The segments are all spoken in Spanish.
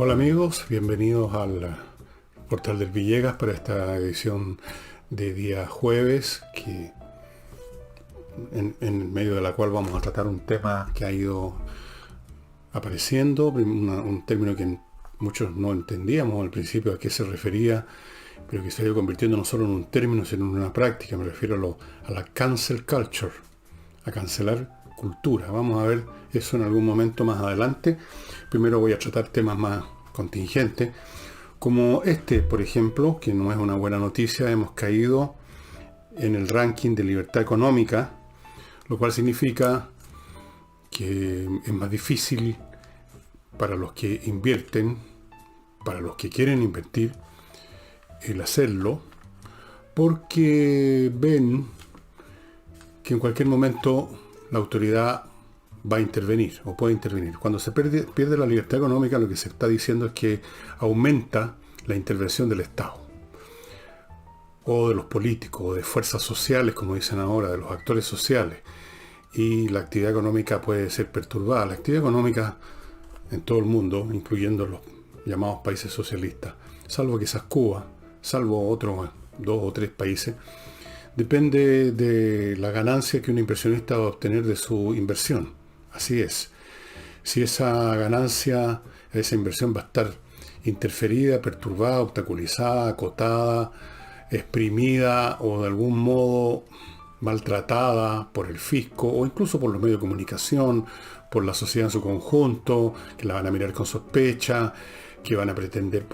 Hola amigos, bienvenidos al portal del Villegas para esta edición de día jueves, en medio de la cual vamos a tratar un tema que ha ido apareciendo, un término que muchos no entendíamos al principio a qué se refería, pero que se ha ido convirtiendo no solo en un término, sino en una práctica. Me refiero a la cancel culture, a cancelar cultura. Vamos a ver eso en algún momento más adelante. Primero voy a tratar temas más contingentes, como este, por ejemplo, que no es una buena noticia. Hemos caído en el ranking de libertad económica, lo cual significa que es más difícil para los que invierten, para los que quieren invertir, el hacerlo, porque ven que en cualquier momento la autoridad va a intervenir o puede intervenir. Cuando se pierde la libertad económica, lo que se está diciendo es que aumenta la intervención del Estado o de los políticos o de fuerzas sociales, como dicen ahora, de los actores sociales, y la actividad económica puede ser perturbada. La actividad económica en todo el mundo, incluyendo los llamados países socialistas, salvo quizás Cuba, salvo otros 2 o 3 países, depende de la ganancia que un inversionista va a obtener de su inversión. Así es. Si esa ganancia, esa inversión va a estar interferida, perturbada, obstaculizada, acotada, exprimida o de algún modo maltratada por el fisco o incluso por los medios de comunicación, por la sociedad en su conjunto, que la van a mirar con sospecha, que van a pretender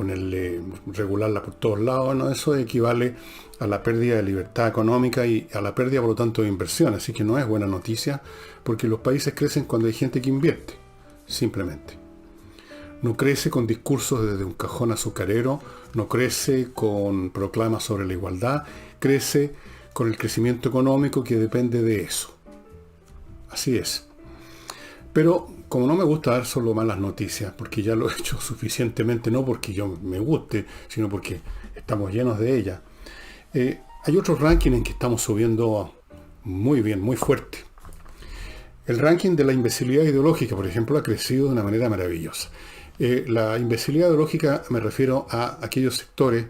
regularla por todos lados, ¿no? Eso equivale a la pérdida de libertad económica y a la pérdida, por lo tanto, de inversión. Así que no es buena noticia, porque los países crecen cuando hay gente que invierte, simplemente. No crece con discursos desde un cajón azucarero, no crece con proclamas sobre la igualdad, crece con el crecimiento económico que depende de eso. Así es. Pero como no me gusta dar solo malas noticias, porque ya lo he hecho suficientemente, no porque yo me guste, sino porque estamos llenos de ellas, hay otros rankings en que estamos subiendo muy bien, muy fuerte. El ranking de la imbecilidad ideológica, por ejemplo, ha crecido de una manera maravillosa. La imbecilidad ideológica me refiero a aquellos sectores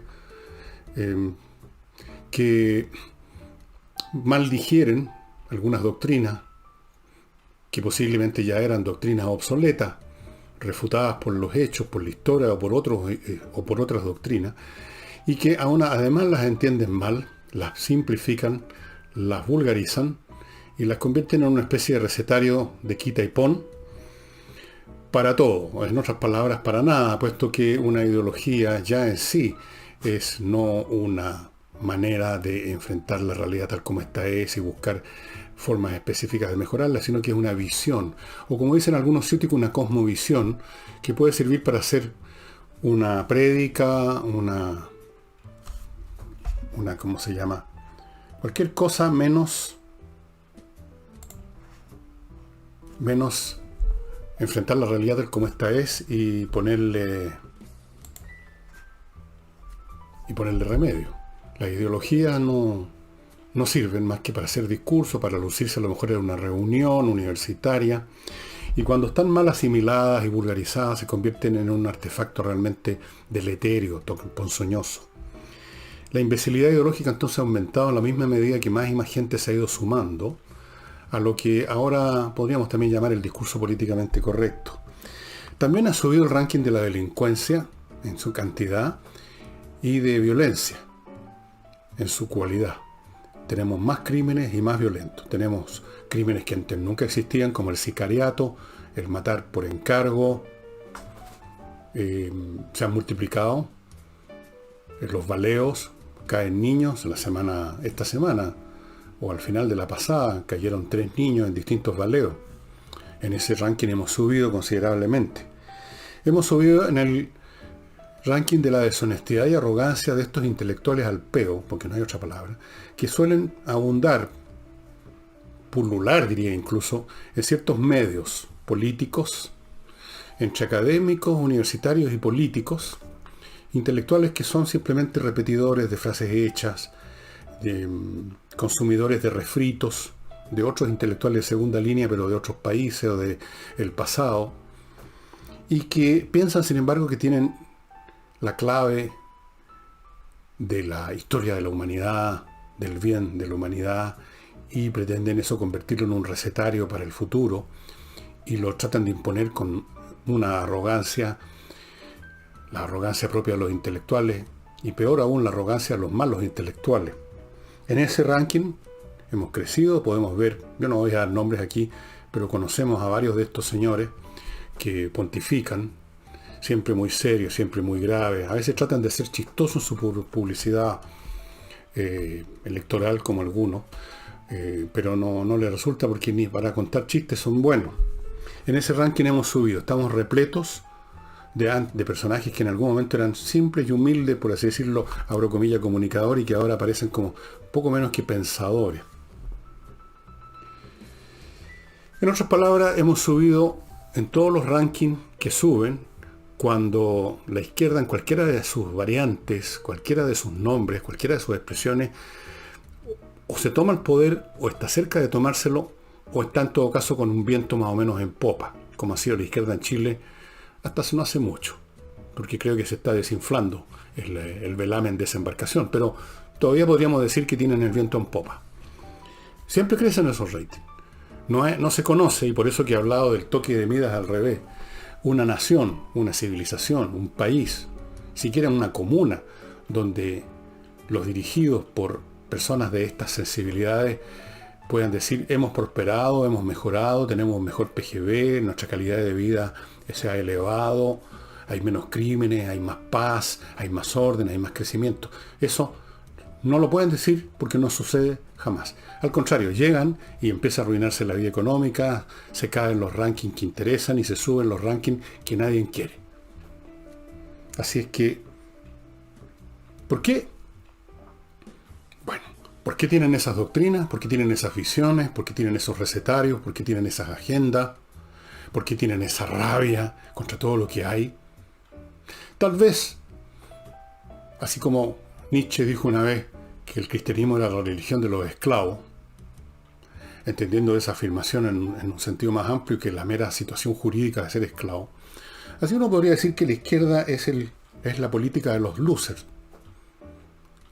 que mal digieren algunas doctrinas que posiblemente ya eran doctrinas obsoletas, refutadas por los hechos, por la historia o por otras doctrinas, y que además las entienden mal, las simplifican, las vulgarizan y las convierten en una especie de recetario de quita y pon para todo, en otras palabras, para nada, puesto que una ideología ya en sí es no una manera de enfrentar la realidad tal como esta es y buscar formas específicas de mejorarla, sino que es una visión, o como dicen algunos científicos, una cosmovisión que puede servir para hacer una prédica, ¿cómo se llama? Cualquier cosa menos enfrentar la realidad tal como esta es y ponerle remedio. Las ideologías no sirven más que para hacer discurso, para lucirse a lo mejor en una reunión universitaria, y cuando están mal asimiladas y vulgarizadas se convierten en un artefacto realmente deleterio, ponzoñoso. La imbecilidad ideológica entonces ha aumentado en la misma medida que más y más gente se ha ido sumando a lo que ahora podríamos también llamar el discurso políticamente correcto. También ha subido el ranking de la delincuencia en su cantidad y de violencia en su cualidad. Tenemos más crímenes y más violentos. Tenemos crímenes que antes nunca existían, como el sicariato, el matar por encargo. Se han multiplicado. Los baleos, caen niños. Esta semana, o al final de la pasada, cayeron 3 niños en distintos baleos. En ese ranking hemos subido considerablemente. Hemos subido en el ranking de la deshonestidad y arrogancia de estos intelectuales al peo, porque no hay otra palabra, que suelen abundar, pulular diría incluso, en ciertos medios políticos, entre académicos, universitarios y políticos, intelectuales que son simplemente repetidores de frases hechas, consumidores de refritos, de otros intelectuales de segunda línea, pero de otros países o del pasado, y que piensan, sin embargo, que tienen la clave de la historia de la humanidad, del bien de la humanidad, y pretenden eso convertirlo en un recetario para el futuro, y lo tratan de imponer con una arrogancia, la arrogancia propia de los intelectuales, y peor aún la arrogancia de los malos intelectuales. En ese ranking hemos crecido, podemos ver, yo no voy a dar nombres aquí, pero conocemos a varios de estos señores que pontifican, siempre muy serios, siempre muy graves. A veces tratan de ser chistosos en su publicidad electoral, como algunos, pero no les resulta, porque ni para contar chistes son buenos. En ese ranking hemos subido, estamos repletos de personajes que en algún momento eran simples y humildes, por así decirlo, abro comillas, comunicadores, y que ahora aparecen como poco menos que pensadores. En otras palabras, hemos subido en todos los rankings que suben cuando la izquierda, en cualquiera de sus variantes, cualquiera de sus nombres, cualquiera de sus expresiones, o se toma el poder, o está cerca de tomárselo, o está en todo caso con un viento más o menos en popa, como ha sido la izquierda en Chile hasta no hace mucho, porque creo que se está desinflando el velamen de esa embarcación, pero todavía podríamos decir que tienen el viento en popa. Siempre crecen esos ratings. No se conoce, y por eso que he hablado del toque de Midas al revés, una nación, una civilización, un país, siquiera una comuna, donde los dirigidos por personas de estas sensibilidades puedan decir: hemos prosperado, hemos mejorado, tenemos mejor PGB, nuestra calidad de vida se ha elevado, hay menos crímenes, hay más paz, hay más orden, hay más crecimiento. Eso no lo pueden decir porque no sucede jamás. Al contrario, llegan y empieza a arruinarse la vida económica, se caen los rankings que interesan y se suben los rankings que nadie quiere. Así es que, ¿por qué? Bueno, ¿por qué tienen esas doctrinas? ¿Por qué tienen esas visiones? ¿Por qué tienen esos recetarios? ¿Por qué tienen esas agendas? ¿Por qué tienen esa rabia contra todo lo que hay? Tal vez, así como Nietzsche dijo una vez que el cristianismo era la religión de los esclavos, entendiendo esa afirmación en un sentido más amplio que la mera situación jurídica de ser esclavo, así uno podría decir que la izquierda es la política de los losers,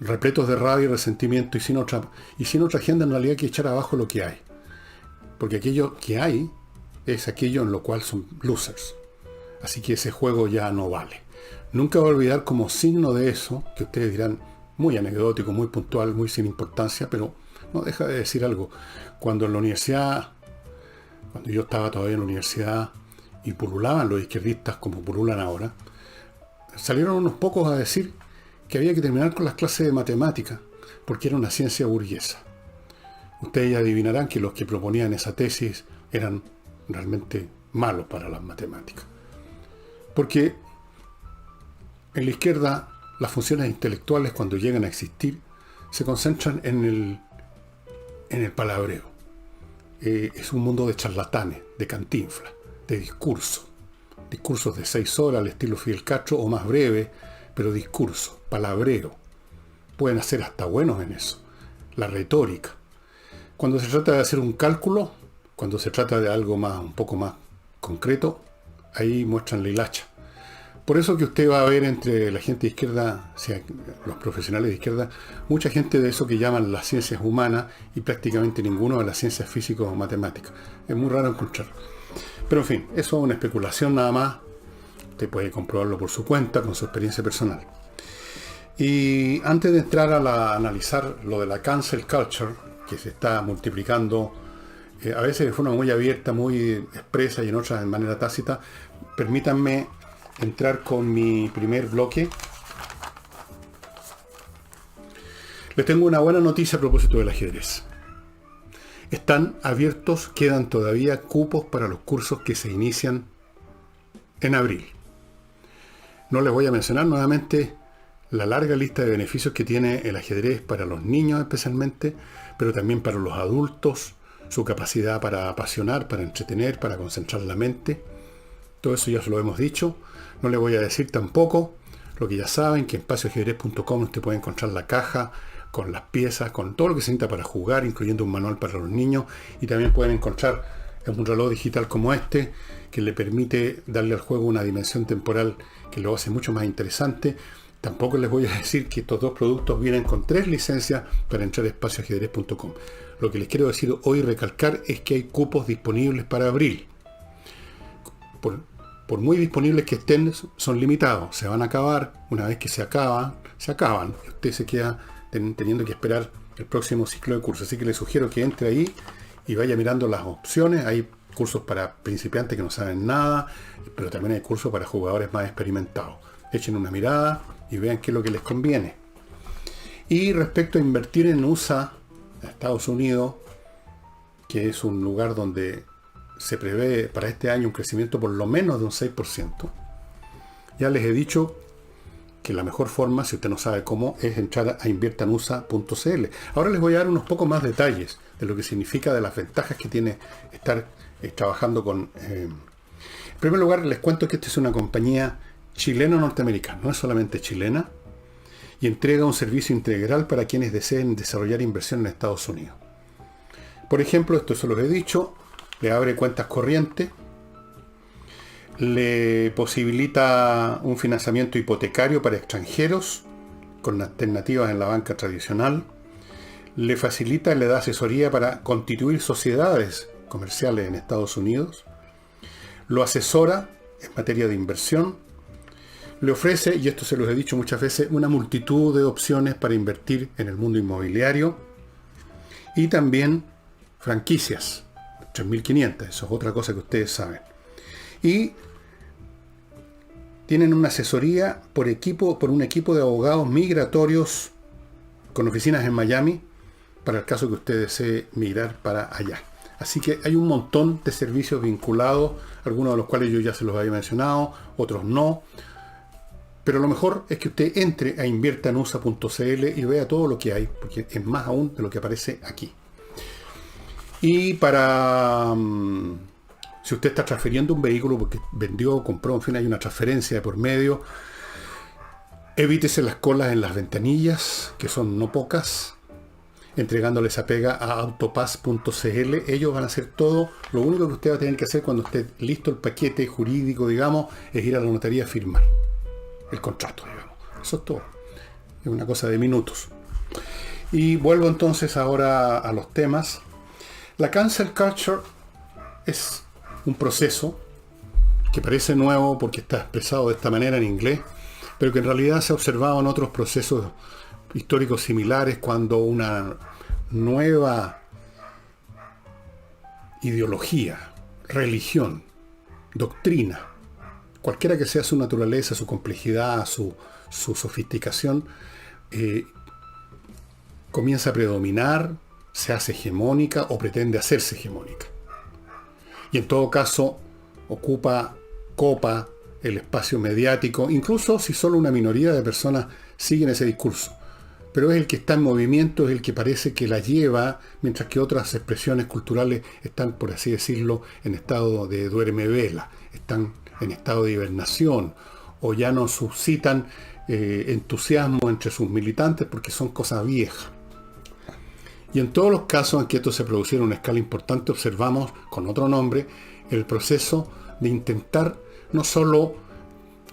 repletos de rabia y resentimiento, y sin otra agenda en realidad que echar abajo lo que hay. Porque aquello que hay es aquello en lo cual son losers. Así que ese juego ya no vale. Nunca voy a olvidar como signo de eso, que ustedes dirán muy anecdótico, muy puntual, muy sin importancia, pero no deja de decir algo. Cuando en la universidad, cuando yo estaba todavía en la universidad y pululaban los izquierdistas como pululan ahora, salieron unos pocos a decir que había que terminar con las clases de matemáticas porque era una ciencia burguesa. Ustedes ya adivinarán que los que proponían esa tesis eran realmente malos para las matemáticas. Porque en la izquierda las funciones intelectuales, cuando llegan a existir, se concentran en el palabreo. Es un mundo de charlatanes, de cantinflas, de discursos de 6 horas al estilo Fidel Castro, o más breve, pero discurso, palabreo. Pueden hacer hasta buenos en eso. La retórica. Cuando se trata de hacer un cálculo, cuando se trata de algo un poco más concreto, ahí muestran la hilacha. Por eso que usted va a ver entre la gente de izquierda, o sea, los profesionales de izquierda, mucha gente de eso que llaman las ciencias humanas y prácticamente ninguno de las ciencias físicas o matemáticas. Es muy raro encontrar. Pero en fin, eso es una especulación nada más. Usted puede comprobarlo por su cuenta, con su experiencia personal. Y antes de entrar a analizar lo de la cancel culture, que se está multiplicando, a veces de forma muy abierta, muy expresa, y en otras de manera tácita, permítanme entrar con mi primer bloque. Les tengo una buena noticia a propósito del ajedrez. Están abiertos, quedan todavía cupos para los cursos que se inician en abril. No les voy a mencionar nuevamente la larga lista de beneficios que tiene el ajedrez para los niños especialmente, pero también para los adultos, su capacidad para apasionar, para entretener, para concentrar la mente. Todo eso ya se lo hemos dicho. No les voy a decir tampoco lo que ya saben, que en espacioajedrez.com usted puede encontrar la caja con las piezas, con todo lo que se necesita para jugar, incluyendo un manual para los niños, y también pueden encontrar Es un reloj digital como este que le permite darle al juego una dimensión temporal que lo hace mucho más interesante. Tampoco les voy a decir que estos dos productos vienen con 3 licencias para entrar a espacioajedrez.com. Lo que les quiero decir hoy, recalcar, es que hay cupos disponibles para abril. Por muy disponibles que estén, son limitados. Se van a acabar. Una vez que se acaban. Y usted se queda teniendo que esperar el próximo ciclo de cursos. Así que les sugiero que entre ahí y vaya mirando las opciones. Hay cursos para principiantes que no saben nada, pero también hay cursos para jugadores más experimentados. Echen una mirada y vean qué es lo que les conviene. Y respecto a invertir en USA, Estados Unidos, que es un lugar donde se prevé para este año un crecimiento por lo menos de un 6%, ya les he dicho que la mejor forma, si usted no sabe cómo, es entrar a inviertanusa.cl. Ahora les voy a dar unos pocos más detalles de lo que significa, de las ventajas que tiene estar trabajando con... En primer lugar, les cuento que esta es una compañía chileno-norteamericana, no es solamente chilena, y entrega un servicio integral para quienes deseen desarrollar inversión en Estados Unidos. Por ejemplo, esto se los he dicho, le abre cuentas corrientes, le posibilita un financiamiento hipotecario para extranjeros con alternativas en la banca tradicional, le facilita y le da asesoría para constituir sociedades comerciales en Estados Unidos, lo asesora en materia de inversión, le ofrece, y esto se los he dicho muchas veces, una multitud de opciones para invertir en el mundo inmobiliario y también franquicias, 3.500, eso es otra cosa que ustedes saben. Y tienen una asesoría por un equipo de abogados migratorios con oficinas en Miami para el caso que usted desee migrar para allá. Así que hay un montón de servicios vinculados, algunos de los cuales yo ya se los había mencionado, otros no. Pero lo mejor es que usted entre a inviertanusa.cl y vea todo lo que hay, porque es más aún de lo que aparece aquí. Y para... si usted está transfiriendo un vehículo porque vendió o compró, en fin, hay una transferencia de por medio, evítese las colas en las ventanillas, que son no pocas, entregándole esa pega a autopass.cl. Ellos van a hacer todo. Lo único que usted va a tener que hacer cuando esté listo el paquete jurídico, digamos, es ir a la notaría a firmar el contrato, digamos. Eso es todo. Es una cosa de minutos. Y vuelvo entonces ahora a los temas. La cancel culture es un proceso que parece nuevo porque está expresado de esta manera en inglés, pero que en realidad se ha observado en otros procesos históricos similares, cuando una nueva ideología, religión, doctrina, cualquiera que sea su naturaleza, su complejidad, su sofisticación, comienza a predominar, se hace hegemónica o pretende hacerse hegemónica. Y en todo caso copa el espacio mediático, incluso si solo una minoría de personas siguen ese discurso. Pero es el que está en movimiento, es el que parece que la lleva, mientras que otras expresiones culturales están, por así decirlo, en estado de duerme-vela, están en estado de hibernación, o ya no suscitan entusiasmo entre sus militantes porque son cosas viejas. Y en todos los casos en que esto se produciera en una escala importante, observamos, con otro nombre, el proceso de intentar no solo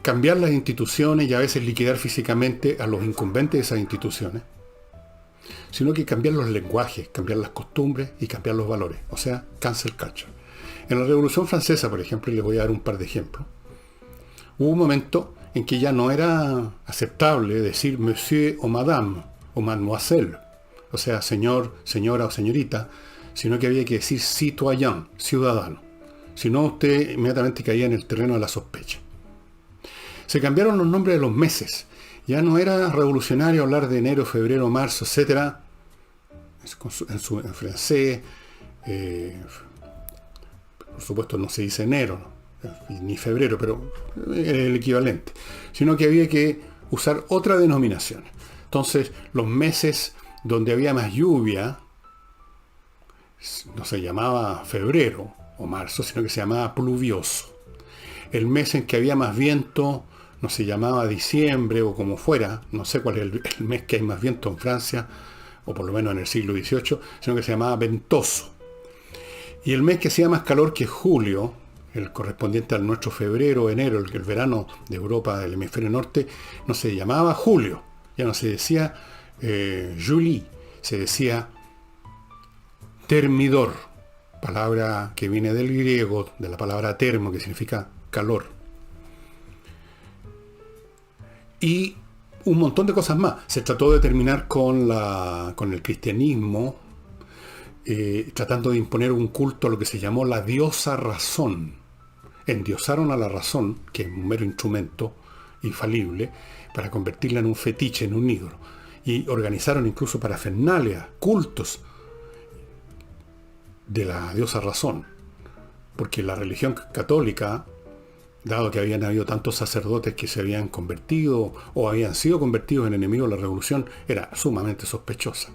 cambiar las instituciones y a veces liquidar físicamente a los incumbentes de esas instituciones, sino que cambiar los lenguajes, cambiar las costumbres y cambiar los valores, o sea, cancel culture. En la Revolución Francesa, por ejemplo, y les voy a dar un par de ejemplos, hubo un momento en que ya no era aceptable decir monsieur o madame o mademoiselle, o sea, señor, señora o señorita, sino que había que decir citoyen, ciudadano. Si no, usted inmediatamente caía en el terreno de la sospecha. Se cambiaron los nombres de los meses. Ya no era revolucionario hablar de enero, febrero, marzo, etc. En francés, por supuesto no se dice enero, ¿no? Ni febrero, pero era el equivalente. Sino que había que usar otra denominación. Entonces, los meses donde había más lluvia no se llamaba febrero o marzo, sino que se llamaba pluvioso. El mes en que había más viento no se llamaba diciembre o como fuera, no sé cuál es el mes que hay más viento en Francia, o por lo menos en el siglo XVIII, sino que se llamaba ventoso. Y el mes que hacía más calor, que julio, el correspondiente al nuestro febrero, enero, el verano de Europa, del hemisferio norte, no se llamaba julio, ya no se decía juillet, se decía termidor, palabra que viene del griego, de la palabra termo, que significa calor. Y un montón de cosas más. Se trató de terminar con el cristianismo, tratando de imponer un culto a lo que se llamó la diosa razón. Endiosaron a la razón, que es un mero instrumento infalible, para convertirla en un fetiche, en un ídolo. Y organizaron incluso parafernalias, cultos de la diosa razón. Porque la religión católica, dado que habían habido tantos sacerdotes que se habían convertido o habían sido convertidos en enemigos de la revolución, era sumamente sospechosa.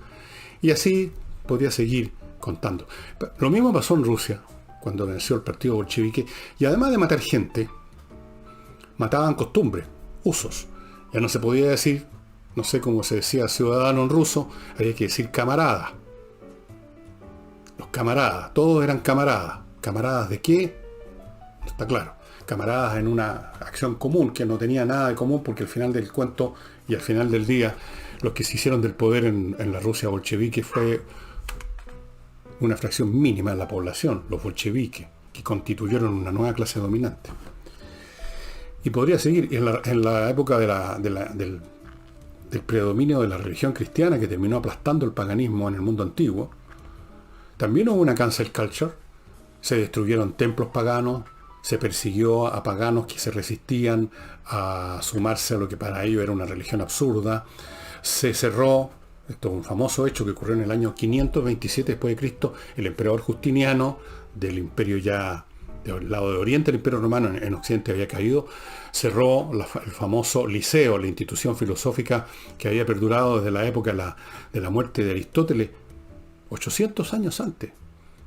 Y así podía seguir contando. Lo mismo pasó en Rusia, cuando venció el partido bolchevique, y además de matar gente, mataban costumbres, usos. Ya no se podía decir, no sé cómo se decía ciudadano en ruso, había que decir camarada. Los camaradas, todos eran camaradas. ¿Camaradas de qué? No está claro. Camaradas en una acción común, que no tenía nada de común, porque al final del cuento y al final del día, los que se hicieron del poder en la Rusia bolchevique fue una fracción mínima de la población, los bolcheviques, que constituyeron una nueva clase dominante. Y podría seguir. En la época del predominio de la religión cristiana, que terminó aplastando el paganismo en el mundo antiguo, también hubo una cancel culture. Se destruyeron templos paganos, se persiguió a paganos que se resistían a sumarse a lo que para ellos era una religión absurda. Se cerró, esto es un famoso hecho que ocurrió en el año 527 después de Cristo, el emperador Justiniano, del imperio ya del lado de Oriente, el imperio romano en Occidente había caído, cerró el famoso Liceo, la institución filosófica que había perdurado desde la época de la muerte de Aristóteles, 800 años antes.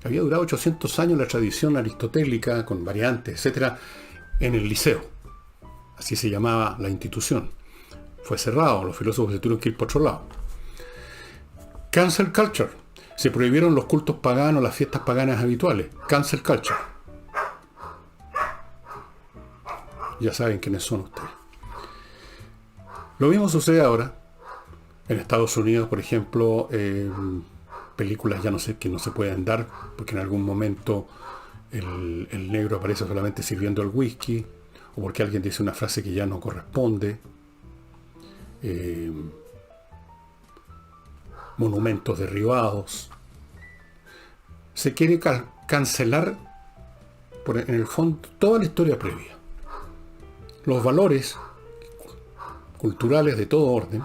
Había durado 800 años la tradición aristotélica, con variantes, etcétera, en el Liceo. Así se llamaba la institución. Fue cerrado, los filósofos se tuvieron que ir por otro lado. Cancel culture. Se prohibieron los cultos paganos, las fiestas paganas habituales. Cancel culture. Ya saben quiénes son ustedes. Lo mismo sucede ahora. En Estados Unidos, por ejemplo, películas ya no sé, que no se pueden dar, porque en algún momento el negro aparece solamente sirviendo el whisky, o porque alguien dice una frase que ya no corresponde. Monumentos derribados. Se quiere cancelar, en el fondo, toda la historia previa. Los valores culturales de todo orden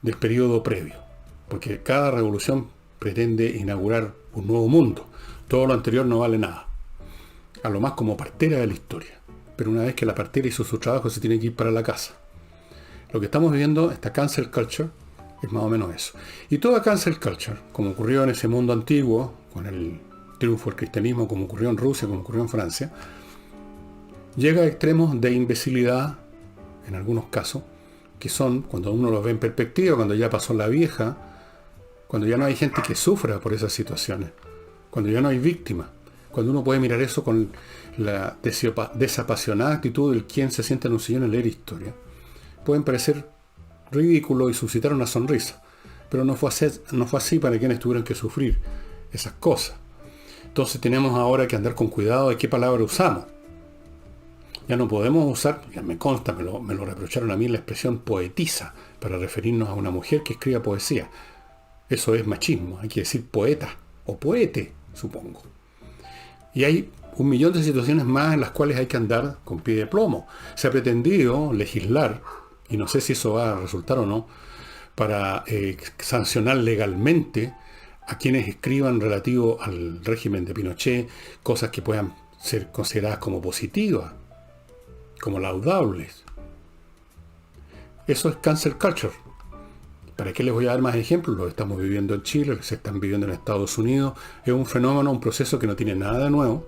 del periodo previo. Porque cada revolución pretende inaugurar un nuevo mundo. Todo lo anterior no vale nada. A lo más como partera de la historia. Pero una vez que la partera hizo su trabajo, se tiene que ir para la casa. Lo que estamos viviendo, esta cancel culture, es más o menos eso. Y toda cancel culture, como ocurrió en ese mundo antiguo, con el triunfo del cristianismo, como ocurrió en Rusia, como ocurrió en Francia, llega a extremos de imbecilidad, en algunos casos, que son, cuando uno los ve en perspectiva, cuando ya pasó la vieja, cuando ya no hay gente que sufra por esas situaciones, cuando ya no hay víctimas, cuando uno puede mirar eso con la desapasionada actitud del quien se sienta en un sillón a leer historia, pueden parecer ridículos y suscitar una sonrisa, pero no fue así para quienes tuvieron que sufrir esas cosas. Entonces tenemos ahora que andar con cuidado de qué palabra usamos. Ya no podemos usar, ya me consta, me lo reprocharon a mí, la expresión poetisa para referirnos a una mujer que escriba poesía. Eso es machismo, hay que decir poeta o poete, supongo. Y hay un millón de situaciones más en las cuales hay que andar con pie de plomo. Se ha pretendido legislar, y no sé si eso va a resultar o no, para sancionar legalmente a quienes escriban relativo al régimen de Pinochet cosas que puedan ser consideradas como positivas, como laudables. Eso es cancel culture. ¿Para qué les voy a dar más ejemplos? Lo estamos viviendo en Chile, se están viviendo en Estados Unidos. Es un fenómeno, un proceso que no tiene nada de nuevo.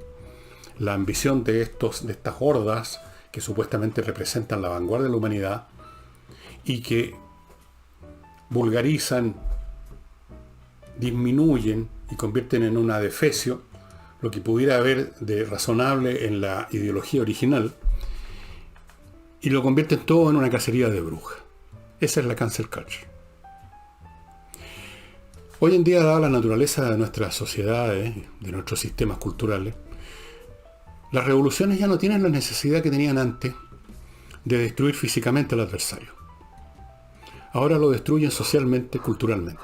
La ambición de estas hordas que supuestamente representan la vanguardia de la humanidad y que vulgarizan, disminuyen y convierten en una defecio lo que pudiera haber de razonable en la ideología original y lo convierten todo en una cacería de brujas. Esa es la cancel culture. Hoy en día, dada la naturaleza de nuestras sociedades, de nuestros sistemas culturales, las revoluciones ya no tienen la necesidad que tenían antes de destruir físicamente al adversario. Ahora lo destruyen socialmente, culturalmente.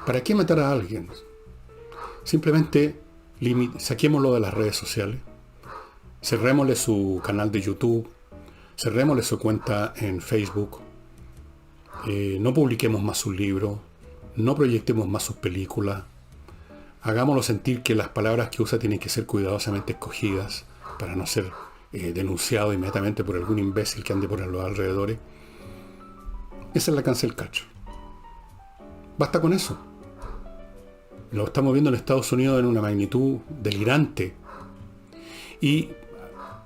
¿Para qué matar a alguien? Simplemente saquémoslo de las redes sociales, cerrémosle su canal de YouTube, cerrémosle su cuenta en Facebook, no publiquemos más sus libros, no proyectemos más sus películas, hagámoslo sentir que las palabras que usa tienen que ser cuidadosamente escogidas para no ser denunciado inmediatamente por algún imbécil que ande por los alrededores. Esa es la cancel culture. Basta con eso. Lo estamos viendo en Estados Unidos en una magnitud delirante. Y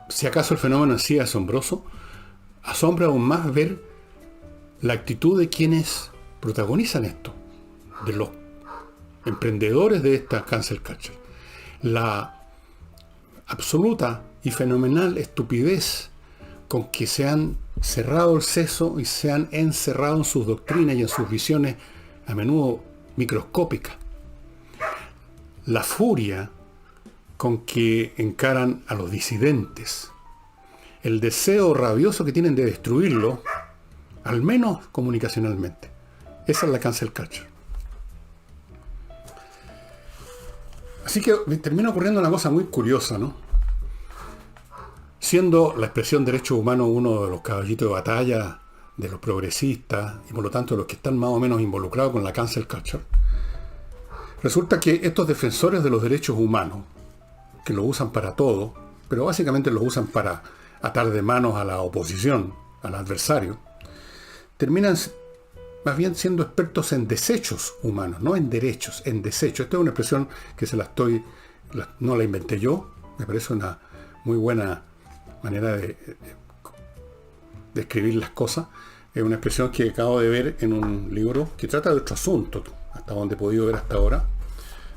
si acaso el fenómeno en sí es asombroso, asombra aún más ver la actitud de quienes protagonizan esto, de los emprendedores de esta cancel culture. La absoluta y fenomenal estupidez con que se han cerrado el seso y se han encerrado en sus doctrinas y en sus visiones a menudo microscópicas. La furia con que encaran a los disidentes. El deseo rabioso que tienen de destruirlo, al menos comunicacionalmente. Esa es la cancel culture. Así que me termina ocurriendo una cosa muy curiosa, ¿no? Siendo la expresión derechos humanos uno de los caballitos de batalla de los progresistas y por lo tanto de los que están más o menos involucrados con la cancel culture, resulta que estos defensores de los derechos humanos, que lo usan para todo, pero básicamente lo usan para atar de manos a la oposición, al adversario, terminan más bien siendo expertos en desechos humanos, no en derechos, en desechos. Esta es una expresión que no la inventé yo, me parece una muy buena manera de escribir las cosas. Es una expresión que acabo de ver en un libro que trata de otro asunto, hasta donde he podido ver hasta ahora,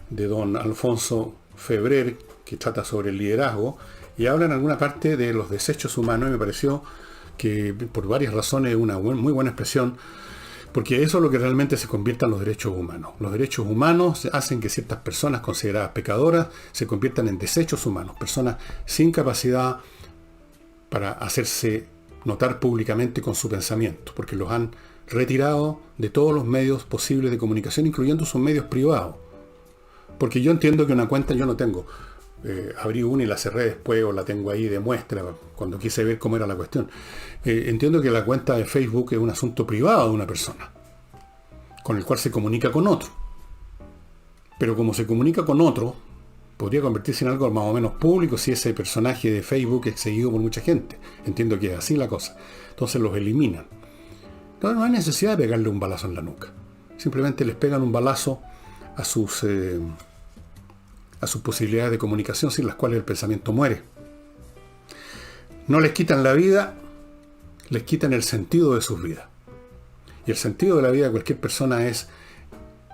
de don Alfonso Febrer, que trata sobre el liderazgo, y habla en alguna parte de los desechos humanos, y me pareció que por varias razones es una muy buena expresión, porque eso es lo que realmente se convierta en los derechos humanos. Los derechos humanos hacen que ciertas personas consideradas pecadoras se conviertan en desechos humanos, personas sin capacidad para hacerse notar públicamente con su pensamiento, porque los han retirado de todos los medios posibles de comunicación, incluyendo sus medios privados. Porque yo entiendo que una cuenta yo no tengo. Abrí una y la cerré después, o la tengo ahí de muestra, cuando quise ver cómo era la cuestión. Entiendo que la cuenta de Facebook es un asunto privado de una persona, con el cual se comunica con otro. Pero como se comunica con otro, podría convertirse en algo más o menos público si ese personaje de Facebook es seguido por mucha gente. Entiendo que es así la cosa. Entonces los eliminan. No hay necesidad de pegarle un balazo en la nuca. Simplemente les pegan un balazo a sus posibilidades de comunicación, sin las cuales el pensamiento muere. No les quitan la vida, les quitan el sentido de sus vidas. Y el sentido de la vida de cualquier persona es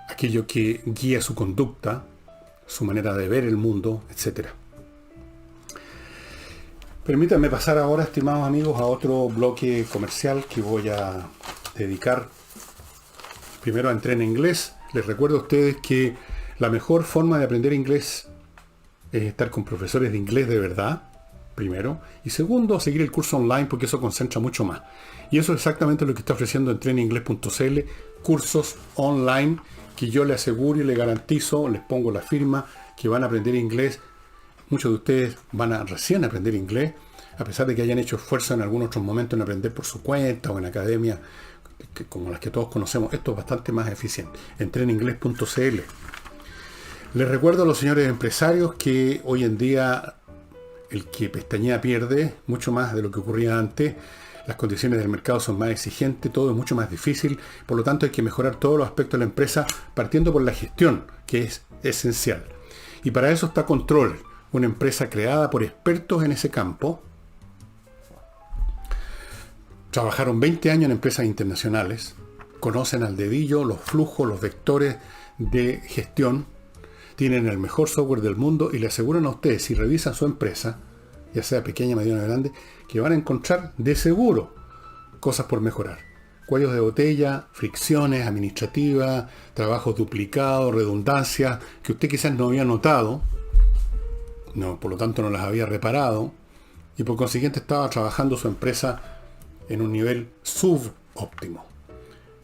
aquello que guía su conducta, su manera de ver el mundo, etc. Permítanme pasar ahora, estimados amigos, a otro bloque comercial que voy a dedicar primero a Entrena Inglés. Les recuerdo a ustedes que la mejor forma de aprender inglés es estar con profesores de inglés de verdad, primero. Y segundo, seguir el curso online, porque eso concentra mucho más. Y eso es exactamente lo que está ofreciendo entrenainglés.cl, cursos online que yo les aseguro y les garantizo, les pongo la firma, que van a aprender inglés. Muchos de ustedes van a recién aprender inglés, a pesar de que hayan hecho esfuerzo en algunos otros momentos en aprender por su cuenta o en academia, como las que todos conocemos. Esto es bastante más eficiente. entrenainglés.cl. Les recuerdo a los señores empresarios que hoy en día el que pestañea pierde, mucho más de lo que ocurría antes. Las condiciones del mercado son más exigentes, todo es mucho más difícil, por lo tanto hay que mejorar todos los aspectos de la empresa, partiendo por la gestión, que es esencial. Y para eso está Control, una empresa creada por expertos en ese campo. Trabajaron 20 años en empresas internacionales, conocen al dedillo los flujos, los vectores de gestión, tienen el mejor software del mundo y le aseguran a ustedes, si revisan su empresa, ya sea pequeña, mediana o grande, que van a encontrar de seguro cosas por mejorar. Cuellos de botella, fricciones administrativas, trabajos duplicados, redundancias, que usted quizás no había notado, no, por lo tanto no las había reparado, y por consiguiente estaba trabajando su empresa en un nivel subóptimo.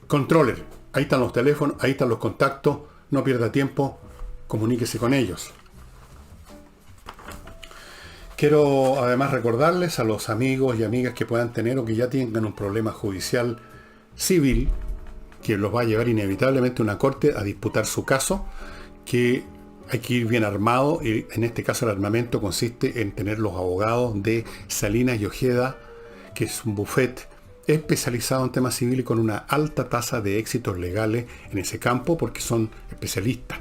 Controller, ahí están los teléfonos, ahí están los contactos, no pierda tiempo, comuníquese con ellos. Quiero además recordarles a los amigos y amigas que puedan tener o que ya tengan un problema judicial civil que los va a llevar inevitablemente a una corte a disputar su caso, que hay que ir bien armado, y en este caso el armamento consiste en tener los abogados de Salinas y Ojeda, que es un bufete especializado en temas civiles con una alta tasa de éxitos legales en ese campo porque son especialistas.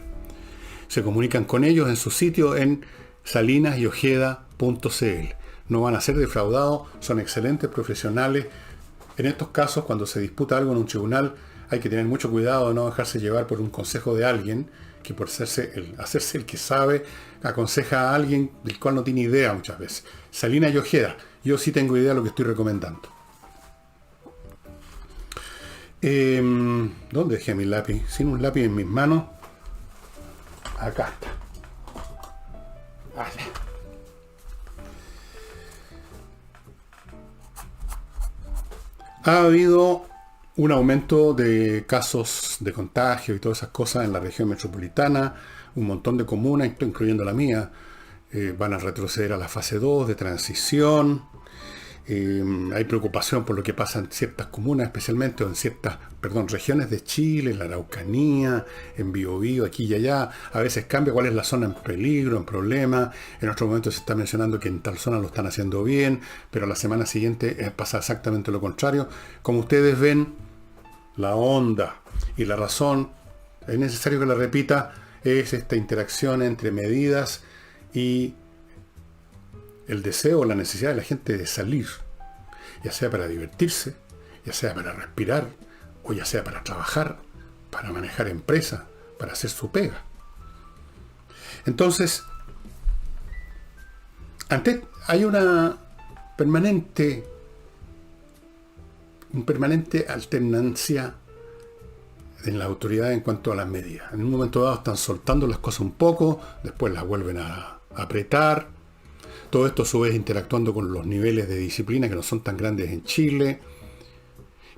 Se comunican con ellos en su sitio en salinasyojeda.cl. No van a ser defraudados, son excelentes profesionales. En estos casos, cuando se disputa algo en un tribunal, hay que tener mucho cuidado de no dejarse llevar por un consejo de alguien que por hacerse el que sabe, aconseja a alguien del cual no tiene idea muchas veces. Salinas y Ojeda, yo sí tengo idea de lo que estoy recomendando. ¿Dónde dejé mi lápiz? Sin un lápiz en mis manos. Acá está. Vale. Ha habido un aumento de casos de contagio y todas esas cosas en la región metropolitana. Un montón de comunas, incluyendo la mía, van a retroceder a la fase 2 de transición. Hay preocupación por lo que pasa en ciertas comunas, especialmente, o en ciertas, regiones de Chile, en la Araucanía, en Biobío, aquí y allá. A veces cambia cuál es la zona en peligro, en problema. En otro momento se está mencionando que en tal zona lo están haciendo bien, pero la semana siguiente pasa exactamente lo contrario. Como ustedes ven, la onda y la razón, es necesario que la repita, es esta interacción entre medidas y el deseo o la necesidad de la gente de salir, ya sea para divertirse, ya sea para respirar, o ya sea para trabajar, para manejar empresa, para hacer su pega. Entonces, hay una permanente alternancia en la autoridad en cuanto a las medidas. En un momento dado están soltando las cosas un poco, después las vuelven a apretar. Todo esto a su vez interactuando con los niveles de disciplina que no son tan grandes en Chile.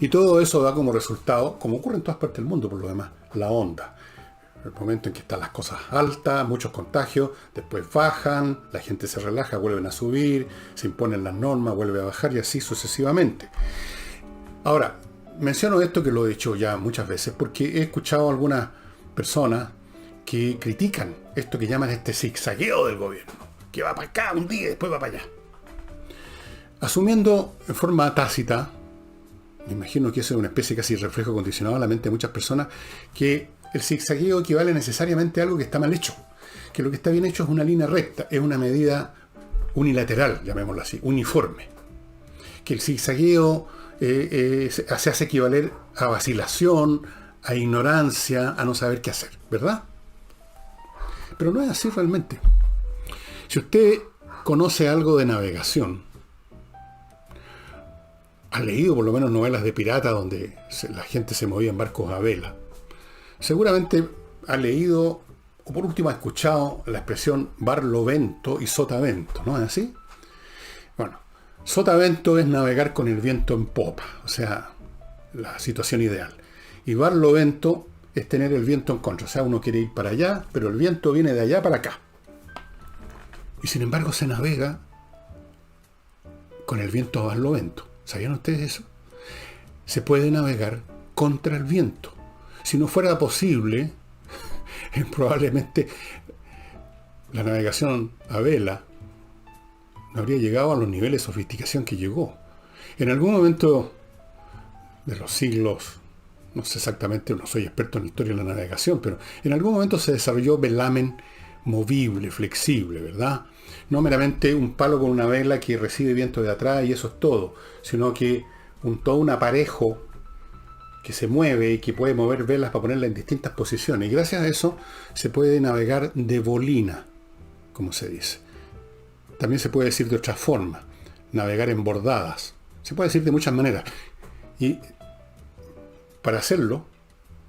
Y todo eso da como resultado, como ocurre en todas partes del mundo por lo demás, la onda. El momento en que están las cosas altas, muchos contagios, después bajan, la gente se relaja, vuelven a subir, se imponen las normas, vuelve a bajar y así sucesivamente. Ahora, menciono esto que lo he dicho ya muchas veces porque he escuchado a algunas personas que critican esto que llaman este zigzagueo del gobierno, que va para acá un día y después va para allá. Asumiendo en forma tácita, me imagino que eso es una especie casi de reflejo condicionado a la mente de muchas personas, que el zigzagueo equivale necesariamente a algo que está mal hecho, que lo que está bien hecho es una línea recta, es una medida unilateral, llamémoslo así, uniforme, que el zigzagueo se hace equivaler a vacilación, a ignorancia, a no saber qué hacer, ¿verdad? Pero no es así realmente. Si usted conoce algo de navegación, ha leído por lo menos novelas de pirata donde la gente se movía en barcos a vela, seguramente ha leído, o por último ha escuchado la expresión barlovento y sotavento, ¿no es así? Bueno, sotavento es navegar con el viento en popa, o sea, la situación ideal. Y barlovento es tener el viento en contra, o sea, uno quiere ir para allá, pero el viento viene de allá para acá. Y sin embargo se navega con el viento a barlovento. ¿Sabían ustedes eso? Se puede navegar contra el viento. Si no fuera posible, probablemente la navegación a vela no habría llegado a los niveles de sofisticación que llegó. En algún momento de los siglos, no sé exactamente, no soy experto en la historia de la navegación, pero en algún momento se desarrolló velamen movible, flexible, ¿verdad? No meramente un palo con una vela que recibe viento de atrás y eso es todo, sino que todo un aparejo que se mueve y que puede mover velas para ponerla en distintas posiciones. Y gracias a eso se puede navegar de bolina, como se dice. También se puede decir de otra forma, navegar en bordadas. Se puede decir de muchas maneras. Y para hacerlo,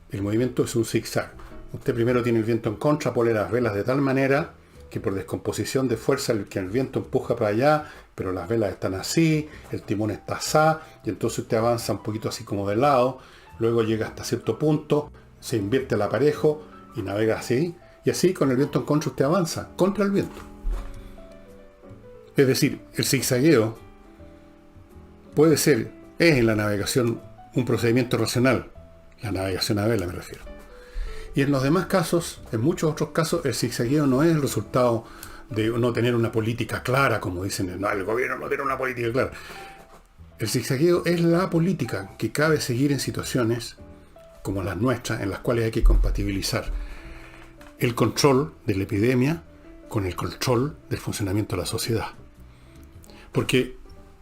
el movimiento es un zigzag. Usted primero tiene el viento en contra, pone las velas de tal manera que por descomposición de fuerza el viento empuja para allá, pero las velas están así, el timón está así, y entonces usted avanza un poquito así como de lado, luego llega hasta cierto punto, se invierte el aparejo y navega así, y así con el viento en contra usted avanza, contra el viento. Es decir, el zigzagueo es en la navegación un procedimiento racional, la navegación a vela me refiero. Y en los demás casos, en muchos otros casos, el zigzagueo no es el resultado de no tener una política clara, como dicen, no, el gobierno no tiene una política clara. El zigzagueo es la política que cabe seguir en situaciones como las nuestras, en las cuales hay que compatibilizar el control de la epidemia con el control del funcionamiento de la sociedad. Porque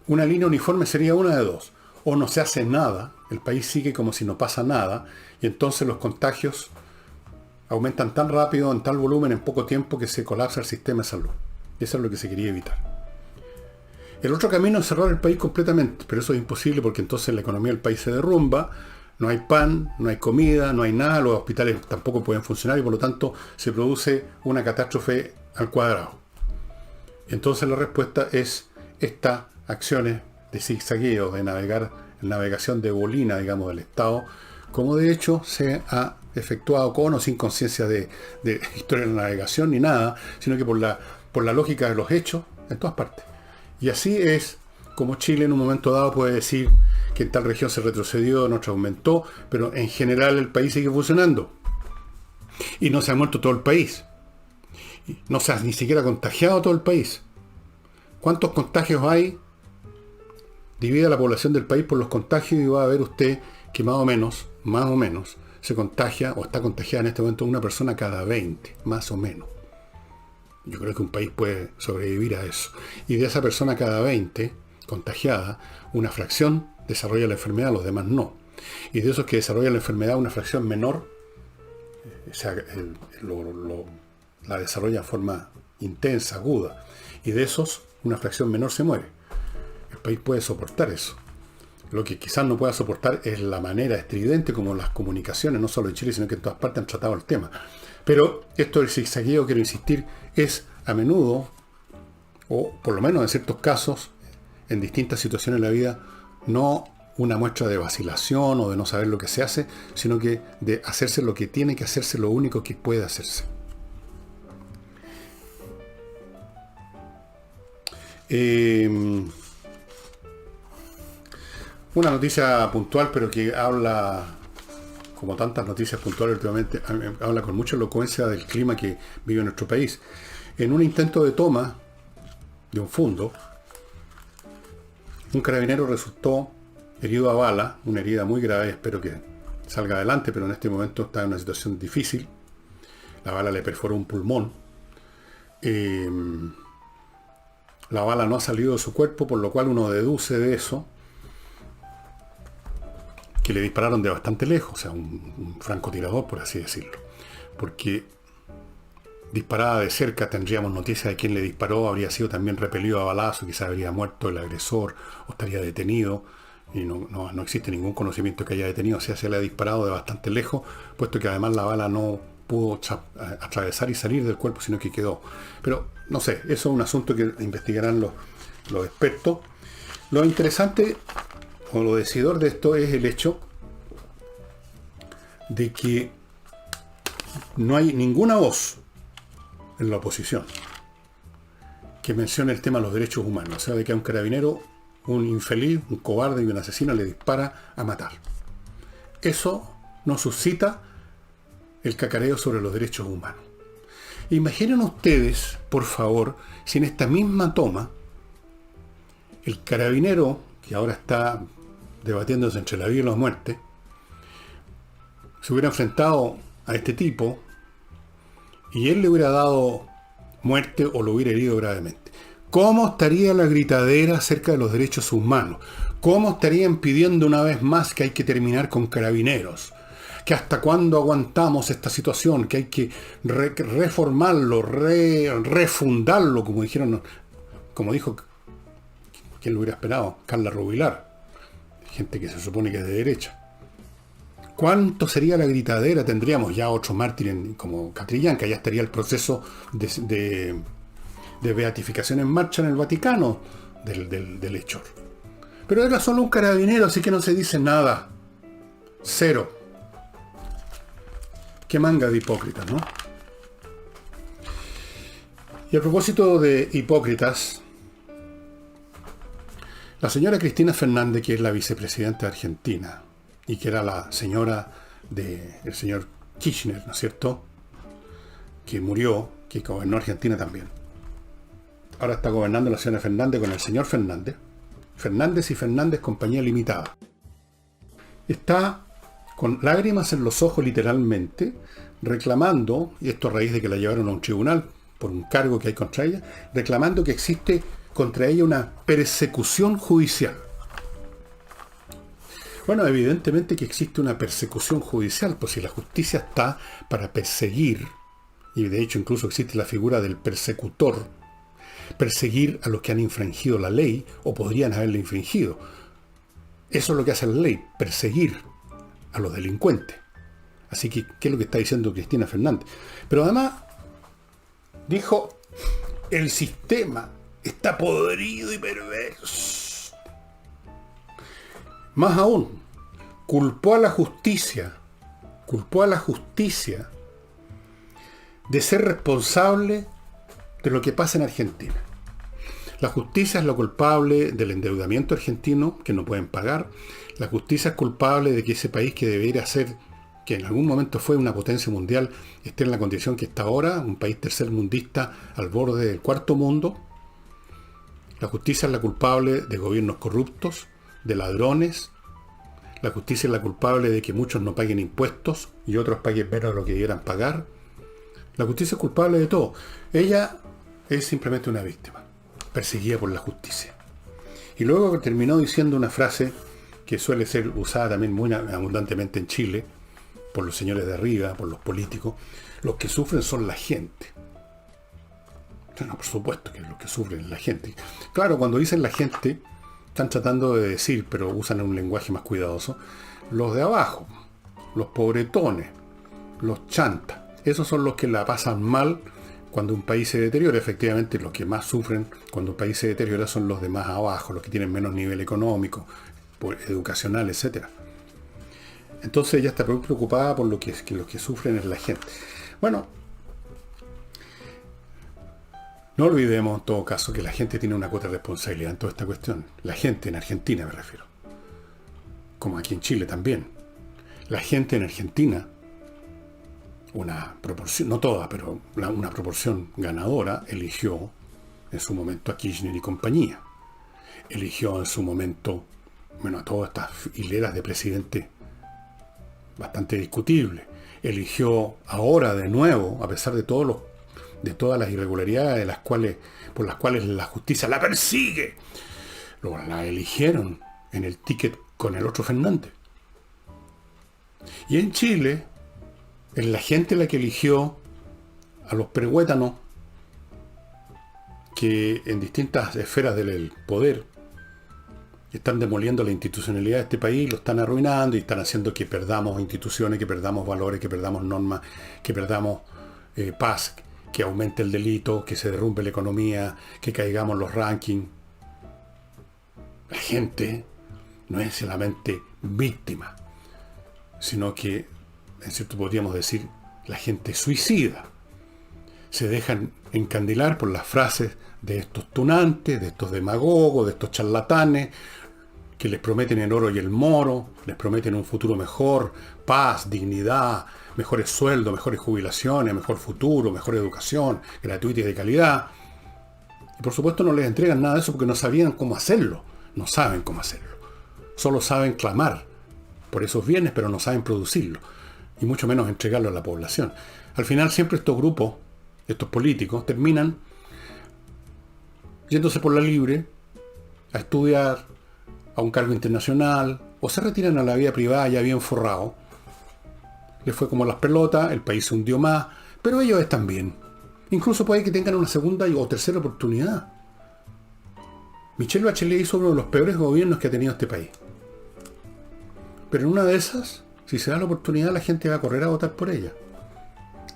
una línea uniforme sería una de dos. O no se hace nada, el país sigue como si no pasa nada, y entonces los contagios aumentan tan rápido, en tal volumen, en poco tiempo, que se colapsa el sistema de salud. Eso es lo que se quería evitar. El otro camino es cerrar el país completamente, pero eso es imposible porque entonces la economía del país se derrumba, no hay pan, no hay comida, no hay nada, los hospitales tampoco pueden funcionar y por lo tanto se produce una catástrofe al cuadrado. Entonces la respuesta es estas acciones de zigzagueo, de navegación de bolina, digamos, del Estado, como de hecho se ha efectuado con o sin conciencia de historia de la navegación ni nada, sino que por la lógica de los hechos en todas partes. Y así es como Chile en un momento dado puede decir que en tal región se retrocedió, en otra aumentó, pero en general el país sigue funcionando. Y no se ha muerto todo el país. No se ha ni siquiera contagiado todo el país. ¿Cuántos contagios hay? Divida la población del país por los contagios y va a ver usted que más o menos, se contagia o está contagiada en este momento una persona cada 20, más o menos. Yo creo que un país puede sobrevivir a eso. Y de esa persona cada 20 contagiada, una fracción desarrolla la enfermedad, los demás no. Y de esos que desarrollan la enfermedad, una fracción menor la desarrolla en forma intensa, aguda. Y de esos, una fracción menor se muere. El país puede soportar eso. Lo que quizás no pueda soportar es la manera estridente como las comunicaciones, no solo en Chile, sino que en todas partes han tratado el tema. Pero esto del zigzagueo, quiero insistir, es a menudo, o por lo menos en ciertos casos, en distintas situaciones de la vida, no una muestra de vacilación o de no saber lo que se hace, sino que de hacerse lo que tiene que hacerse, lo único que puede hacerse. Una noticia puntual, pero que habla, como tantas noticias puntuales últimamente, habla con mucha elocuencia del clima que vive nuestro país. En un intento de toma de un fundo, un carabinero resultó herido a bala, una herida muy grave, espero que salga adelante, pero en este momento está en una situación difícil. La bala le perforó un pulmón. La bala no ha salido de su cuerpo, por lo cual uno deduce de eso que le dispararon de bastante lejos, o sea, un francotirador, por así decirlo. Porque disparada de cerca tendríamos noticia de quién le disparó, habría sido también repelido a balazo, quizás habría muerto el agresor o estaría detenido, y no existe ningún conocimiento que haya detenido, o sea, se le ha disparado de bastante lejos, puesto que además la bala no pudo atravesar y salir del cuerpo, sino que quedó. Pero, no sé, eso es un asunto que investigarán los expertos. Lo interesante o lo decidor de esto es el hecho de que no hay ninguna voz en la oposición que mencione el tema de los derechos humanos, o sea, de que a un carabinero, un infeliz, un cobarde y un asesino le dispara a matar. Eso no suscita el cacareo sobre los derechos humanos. Imaginen ustedes, por favor, si en esta misma toma el carabinero, que ahora está debatiéndose entre la vida y la muerte, se hubiera enfrentado a este tipo y él le hubiera dado muerte o lo hubiera herido gravemente. ¿Cómo estaría la gritadera acerca de los derechos humanos? ¿Cómo estarían pidiendo una vez más que hay que terminar con Carabineros? Que hasta cuándo aguantamos esta situación, que hay que reformarlo, refundarlo, como dijeron, como dijo, ¿quién lo hubiera esperado? Carla Rubilar, gente que se supone que es de derecha. ¿Cuánto sería la gritadera? Tendríamos ya otro mártir como Catrillán, que ya estaría el proceso de beatificación en marcha en el Vaticano del hechor. Pero era solo un carabinero, así que no se dice nada. Cero. Qué manga de hipócritas, ¿no? Y a propósito de hipócritas, la señora Cristina Fernández, que es la vicepresidenta de Argentina, y que era la señora del señor Kirchner, ¿no es cierto?, que murió, que gobernó Argentina también. Ahora está gobernando la señora Fernández con el señor Fernández. Fernández y Fernández Compañía Limitada. Está con lágrimas en los ojos literalmente, reclamando, y esto a raíz de que la llevaron a un tribunal por un cargo que hay contra ella, reclamando que existe contra ella una persecución judicial. Bueno, evidentemente que existe una persecución judicial, pues si la justicia está para perseguir, y de hecho incluso existe la figura del persecutor, perseguir a los que han infringido la ley o podrían haberla infringido. Eso es lo que hace la ley, perseguir a los delincuentes. Así que, ¿qué es lo que está diciendo Cristina Fernández? Pero además dijo, el sistema está podrido y perverso. Más aún, culpó a la justicia de ser responsable de lo que pasa en Argentina. La justicia es la culpable del endeudamiento argentino, que no pueden pagar. La justicia es culpable de que ese país que debería ser, que en algún momento fue una potencia mundial, esté en la condición que está ahora, un país tercermundista al borde del cuarto mundo. La justicia es la culpable de gobiernos corruptos, de ladrones. La justicia es la culpable de que muchos no paguen impuestos y otros paguen menos de lo que debieran pagar. La justicia es culpable de todo. Ella es simplemente una víctima, perseguida por la justicia. Y luego terminó diciendo una frase que suele ser usada también muy abundantemente en Chile, por los señores de arriba, por los políticos. Los que sufren son la gente. Bueno, por supuesto que los que sufren es la gente. Claro, cuando dicen la gente, están tratando de decir, pero usan un lenguaje más cuidadoso, los de abajo, los pobretones, los chantas. Esos son los que la pasan mal cuando un país se deteriora. Efectivamente, los que más sufren cuando un país se deteriora son los de más abajo, los que tienen menos nivel económico, educacional, etc. Entonces ella está muy preocupada por que los que sufren es la gente. Bueno, no olvidemos en todo caso que la gente tiene una cuota de responsabilidad en toda esta cuestión. La gente en Argentina me refiero. Como aquí en Chile también. La gente en Argentina, una proporción, no toda, pero una proporción ganadora, eligió en su momento a Kirchner y compañía. Eligió en su momento, bueno, a todas estas hileras de presidentes bastante discutibles. Eligió ahora de nuevo, a pesar de todas las irregularidades por las cuales la justicia la persigue. La eligieron en el ticket con el otro Fernández. Y en Chile, es la gente la que eligió a los prehuétanos que en distintas esferas del poder están demoliendo la institucionalidad de este país, lo están arruinando y están haciendo que perdamos instituciones, que perdamos valores, que perdamos normas, que perdamos paz, que aumente el delito, que se derrumbe la economía, que caigamos los rankings. La gente no es solamente víctima, sino que, en cierto podríamos decir, la gente suicida. Se dejan encandilar por las frases de estos tunantes, de estos demagogos, de estos charlatanes, que les prometen el oro y el moro, les prometen un futuro mejor, paz, dignidad, mejores sueldos, mejores jubilaciones, mejor futuro, mejor educación, gratuita y de calidad. Y por supuesto no les entregan nada de eso porque no sabían cómo hacerlo. No saben cómo hacerlo. Solo saben clamar por esos bienes, pero no saben producirlo. Y mucho menos entregarlo a la población. Al final siempre estos grupos, estos políticos, terminan yéndose por la libre a estudiar, a un cargo internacional, o se retiran a la vida privada ya bien forrado. Les fue como las pelotas, el país se hundió más, pero ellos están bien. Incluso puede que tengan una segunda o tercera oportunidad. Michelle Bachelet hizo uno de los peores gobiernos que ha tenido este país. Pero en una de esas, si se da la oportunidad, la gente va a correr a votar por ella.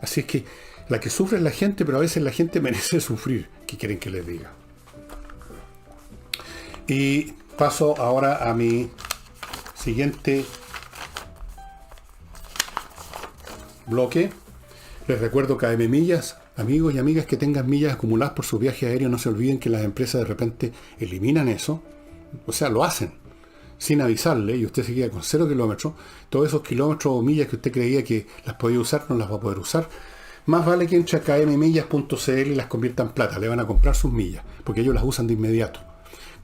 Así es que la que sufre es la gente, pero a veces la gente merece sufrir. ¿Qué quieren que les diga? Y paso ahora a mi siguiente bloque. Les recuerdo que KM Millas, amigos y amigas que tengan millas acumuladas por su viaje aéreo, no se olviden que las empresas de repente eliminan eso. O sea, lo hacen sin avisarle y usted se queda con 0 kilómetros. Todos esos kilómetros o millas que usted creía que las podía usar, no las va a poder usar. Más vale que entre a kmmillas.cl y las convierta en plata. Le van a comprar sus millas, porque ellos las usan de inmediato.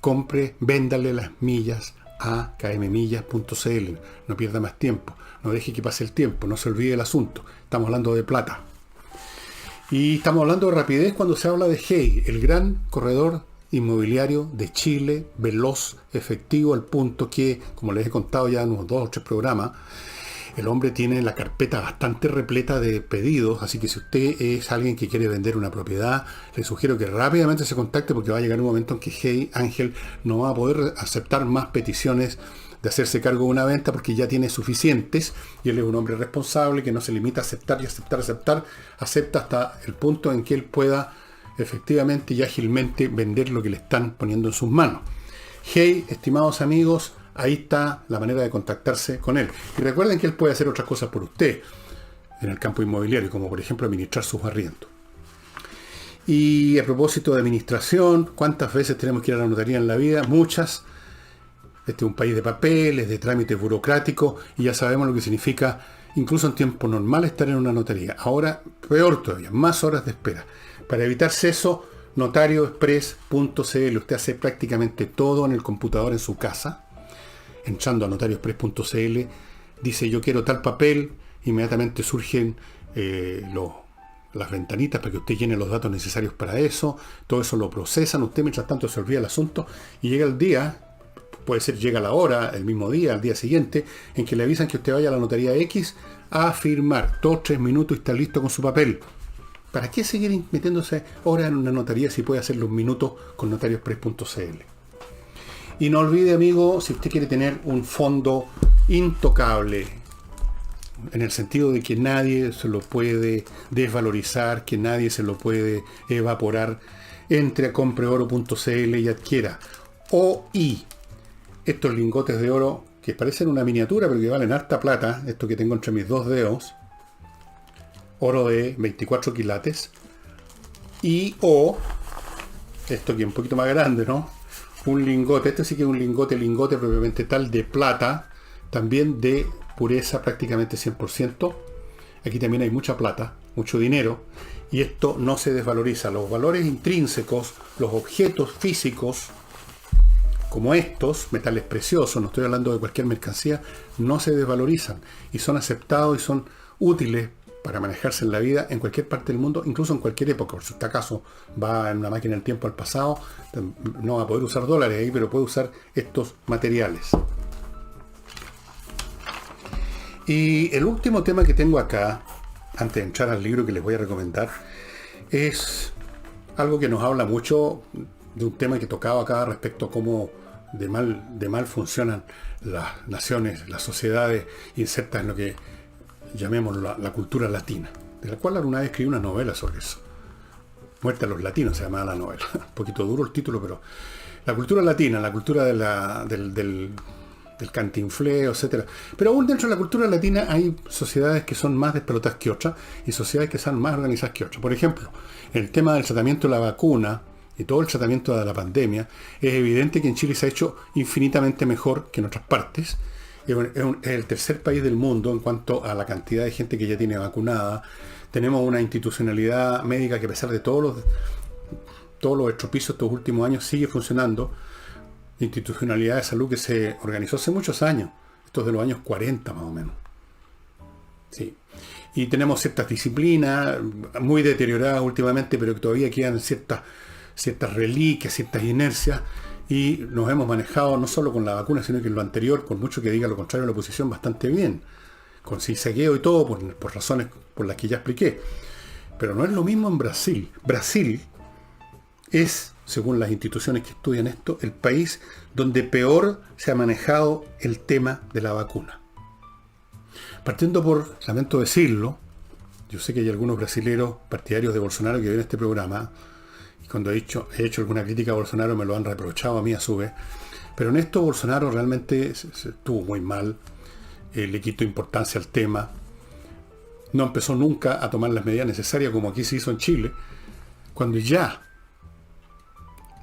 Compre, véndale las millas a kmmillas.cl. No pierda más tiempo. No deje que pase el tiempo. No se olvide el asunto. Estamos hablando de plata. Y estamos hablando de rapidez cuando se habla de Hey, el gran corredor inmobiliario de Chile, veloz, efectivo, al punto que, como les he contado ya en unos 2 o 3 programas, el hombre tiene la carpeta bastante repleta de pedidos, así que si usted es alguien que quiere vender una propiedad, le sugiero que rápidamente se contacte porque va a llegar un momento en que Hey Ángel no va a poder aceptar más peticiones de hacerse cargo de una venta porque ya tiene suficientes y él es un hombre responsable que no se limita a aceptar y aceptar, acepta hasta el punto en que él pueda efectivamente y ágilmente vender lo que le están poniendo en sus manos. Hey, estimados amigos, ahí está la manera de contactarse con él. Y recuerden que él puede hacer otras cosas por usted en el campo inmobiliario, como por ejemplo administrar sus arriendos. Y a propósito de administración, ¿cuántas veces tenemos que ir a la notaría en la vida? Muchas. Este es un país de papeles, de trámites burocráticos, y ya sabemos lo que significa, incluso en tiempo normal, estar en una notaría. Ahora, peor todavía, más horas de espera. Para evitarse eso, notarioexpress.cl. Usted hace prácticamente todo en el computador en su casa. Entrando a notarioexpress.cl, dice yo quiero tal papel, inmediatamente surgen las ventanitas para que usted llene los datos necesarios para eso. Todo eso lo procesan. Usted mientras tanto se olvida el asunto y llega el día, puede ser llega la hora, el mismo día, al día siguiente, en que le avisan que usted vaya a la notaría X a firmar. 2 o 3 minutos y está listo con su papel. ¿Para qué seguir metiéndose horas en una notaría si puede hacerlo un minuto con notarioexpress.cl? Y no olvide, amigo, si usted quiere tener un fondo intocable, en el sentido de que nadie se lo puede desvalorizar, que nadie se lo puede evaporar, entre a compreoro.cl y adquiera OI, estos lingotes de oro que parecen una miniatura pero que valen harta plata, esto que tengo entre mis 2 dedos, oro de 24 quilates, y esto que es un poquito más grande, ¿no? Un lingote, este sí que es un lingote propiamente tal, de plata, también de pureza prácticamente 100%. Aquí también hay mucha plata, mucho dinero, y esto no se desvaloriza. Los valores intrínsecos, los objetos físicos, como estos, metales preciosos, no estoy hablando de cualquier mercancía, no se desvalorizan y son aceptados y son útiles para manejarse en la vida en cualquier parte del mundo, incluso en cualquier época. Por si este acaso va en una máquina del tiempo al pasado, no va a poder usar dólares ahí, pero puede usar estos materiales. Y el último tema que tengo acá, antes de entrar al libro que les voy a recomendar, es algo que nos habla mucho de un tema que tocaba acá respecto a cómo de mal funcionan las naciones, las sociedades insertas en lo que llamemos la cultura latina, de la cual alguna vez escribí una novela sobre eso. Muerte a los latinos se llamaba la novela. Un poquito duro el título, pero la cultura latina, la cultura del cantinfleo, etcétera. Pero aún dentro de la cultura latina hay sociedades que son más despelotadas que otras y sociedades que son más organizadas que otras. Por ejemplo, el tema del tratamiento de la vacuna y todo el tratamiento de la pandemia, es evidente que en Chile se ha hecho infinitamente mejor que en otras partes. Es el tercer país del mundo en cuanto a la cantidad de gente que ya tiene vacunada. Tenemos una institucionalidad médica que, a pesar de todos los estropicios estos últimos años, sigue funcionando. Institucionalidad de salud que se organizó hace muchos años, estos de los años 40 más o menos. Sí. Y tenemos ciertas disciplinas muy deterioradas últimamente, pero que todavía quedan ciertas ciertas reliquias, ciertas inercias, y nos hemos manejado no solo con la vacuna, sino que en lo anterior, por mucho que diga lo contrario la oposición, bastante bien, con cizagueo y todo, por razones por las que ya expliqué. Pero no es lo mismo en Brasil. Brasil es, según las instituciones que estudian esto, el país donde peor se ha manejado el tema de la vacuna. Partiendo por, lamento decirlo, yo sé que hay algunos brasileros partidarios de Bolsonaro que ven este programa, y cuando he hecho alguna crítica a Bolsonaro me lo han reprochado a mí a su vez, pero en esto Bolsonaro realmente se estuvo muy mal, le quitó importancia al tema, no empezó nunca a tomar las medidas necesarias como aquí se hizo en Chile, cuando ya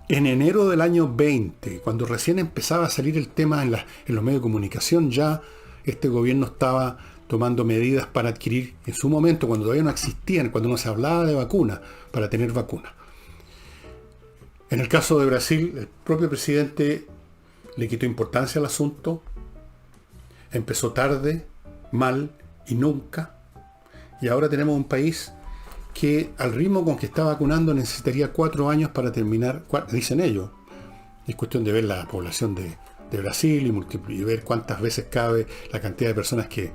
en enero del año 20, cuando recién empezaba a salir el tema en los medios de comunicación, ya este gobierno estaba tomando medidas para adquirir, en su momento, cuando todavía no existían, cuando no se hablaba de vacuna, para tener vacuna. En el caso de Brasil, el propio presidente le quitó importancia al asunto, empezó tarde, mal y nunca, y ahora tenemos un país que al ritmo con que está vacunando necesitaría 4 años para terminar, dicen ellos. Es cuestión de ver la población de Brasil y ver cuántas veces cabe la cantidad de personas que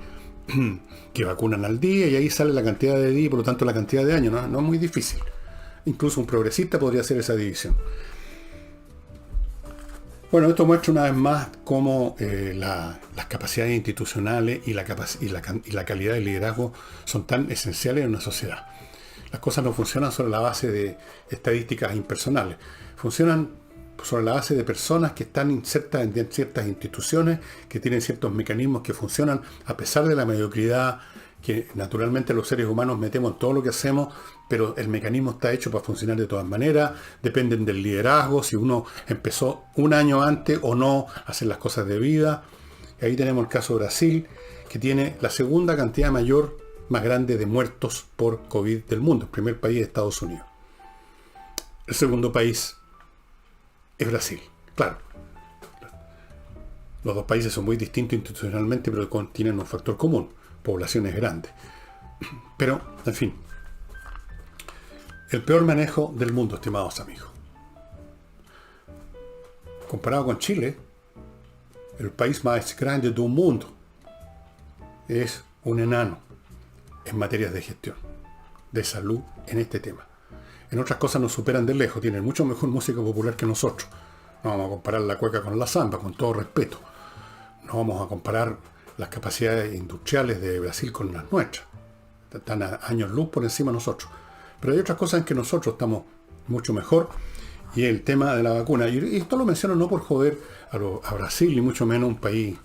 vacunan al día, y ahí sale la cantidad de días y por lo tanto la cantidad de años. No es muy difícil. Incluso un progresista podría hacer esa división. Bueno, esto muestra una vez más cómo las capacidades institucionales y la calidad de liderazgo son tan esenciales en una sociedad. Las cosas no funcionan sobre la base de estadísticas impersonales. Funcionan sobre la base de personas que están insertas en ciertas instituciones, que tienen ciertos mecanismos que funcionan a pesar de la mediocridad que naturalmente los seres humanos metemos en todo lo que hacemos, pero el mecanismo está hecho para funcionar de todas maneras, dependen del liderazgo, si uno empezó un año antes o no a hacer las cosas debidas. Y ahí tenemos el caso de Brasil, que tiene la segunda cantidad más grande de muertos por COVID del mundo. El primer país es Estados Unidos. El segundo país es Brasil. Claro, los dos países son muy distintos institucionalmente, pero tienen un factor común: poblaciones grandes. Pero, en fin, el peor manejo del mundo, estimados amigos. Comparado con Chile, el país más grande del mundo es un enano en materias de gestión, de salud, en este tema. En otras cosas nos superan de lejos, tienen mucho mejor música popular que nosotros. No vamos a comparar la cueca con la samba, con todo respeto. No vamos a comparar las capacidades industriales de Brasil con las nuestras. Están a años luz por encima de nosotros. Pero hay otras cosas en que nosotros estamos mucho mejor, y el tema de la vacuna. Y esto lo menciono no por joder a Brasil, ni mucho menos un país